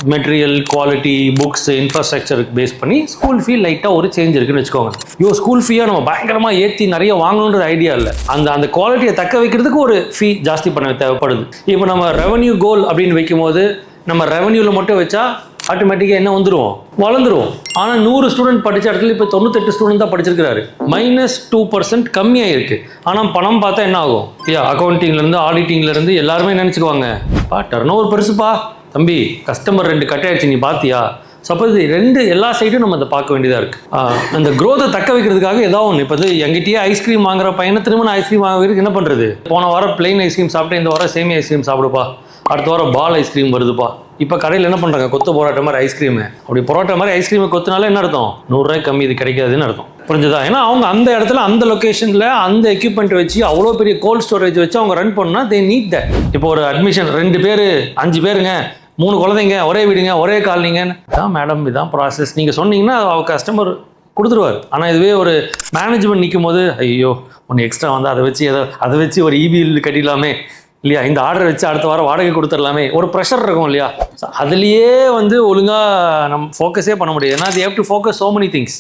Material quality books இன்ஃப்ராஸ்ட்ரக்சருக்கு base பண்ணி school ஃபீ லைட்டாக ஒரு சேஞ்ச் இருக்குன்னு வச்சுக்கோங்க. ஸ்கூல் ஃபீயாக நம்ம பயங்கரமாக ஏற்றி நிறைய வாங்கணுன்றது ஐடியா இல்லை. அந்த குவாலிட்டியை தக்க வைக்கிறதுக்கு ஒரு ஃபீ ஜாஸ்தி பண்ண தேவைப்படுது. இப்போ நம்ம ரெவன்யூ கோல் அப்படின்னு வைக்கும்போது நம்ம ரெவன்யூவில் மட்டும் வச்சா ஆட்டோமேட்டிக்காக என்ன வந்துடும், வளர்ந்துருவோம். ஆனால் 100 ஸ்டூடெண்ட் படித்த இடத்துல இப்போ 98 ஸ்டூடெண்ட் தான் படிச்சிருக்கிறாரு. -2% கம்மியாக இருக்குது. ஆனால் பணம் பார்த்தா என்ன ஆகும்? அக்கௌண்டிங்லேருந்து ஆடிட்டிங்லேருந்து எல்லாருமே நினச்சிக்குவாங்க, டர்ன் ஓவர் பெருசுப்பா தம்பி, கஸ்டமர் 2 கட் ஆயிடுச்சு நீ பார்த்தியா. சப்போஸ் 2 எல்லா சைடும் நம்ம அதை பார்க்க வேண்டியதாக இருக்குது. அந்த க்ரோத்தை தக்க வைக்கிறதுக்காக ஏதாவது ஒன்று. இப்போ எங்கிட்டயே ஐஸ்கிரீம் வாங்குற பையனை திரும்ப நான் ஐஸ்கிரீம் வாங்குறதுக்கு என்ன பண்ணுறது? போன வாரம் பிளெயின் ஐஸ்கிரீம் சாப்பிட்டு இந்த வாரம் சேமி ஐஸ்கிரீம் சாப்பிடுப்பா, அடுத்த வாரம் பால் ஐஸ்கிரீம் வருதுப்பா. இப்போ கடையில் என்ன பண்ணுறாங்க, கொத்து பரோட்டா மாதிரி ஐஸ்கிரீமு. அப்படி பரோட்டா மாதிரி ஐஸ்கிரீமை கொத்துனால என்ன அர்த்தம்? 100 ரூபாய் கம்மி இது கிடைக்காதுன்னு அர்த்தம். புரிஞ்சுதா? ஏன்னா அவங்க அந்த இடத்துல அந்த லொக்கேஷனில் அந்த எக்யூப்மெண்ட் வச்சு அவ்வளோ பெரிய கோல்ட் ஸ்டோரேஜ் வச்சு அவங்க ரன் பண்ணால் தே நீட் தட். இப்போ ஒரு அட்மிஷன் 2 பேர் 5 பேருங்க, 3 குழந்தைங்க, ஒரே வீடுங்க, ஒரே காலனிங்கன்னு தான் மேடம், இதுதான் ப்ராசஸ் நீங்கள் சொன்னீங்கன்னா அவர் கஸ்டமர் கொடுத்துருவார். ஆனால் இதுவே ஒரு மேனேஜ்மெண்ட் நிற்கும் போது ஐயோ ஒன்று எக்ஸ்ட்ரா வந்து அதை வச்சு ஒரு இபி கட்டிடலாமே இல்லையா, இந்த ஆர்டர் வச்சு அடுத்த வாரம் வாடகை கொடுத்துடலாமே, ஒரு ப்ரெஷர் இருக்கும் இல்லையா. அதுலேயே வந்து ஒழுங்காக நம்ம ஃபோக்கஸே பண்ண முடியாது. ஏன்னா அது have to focus so many things.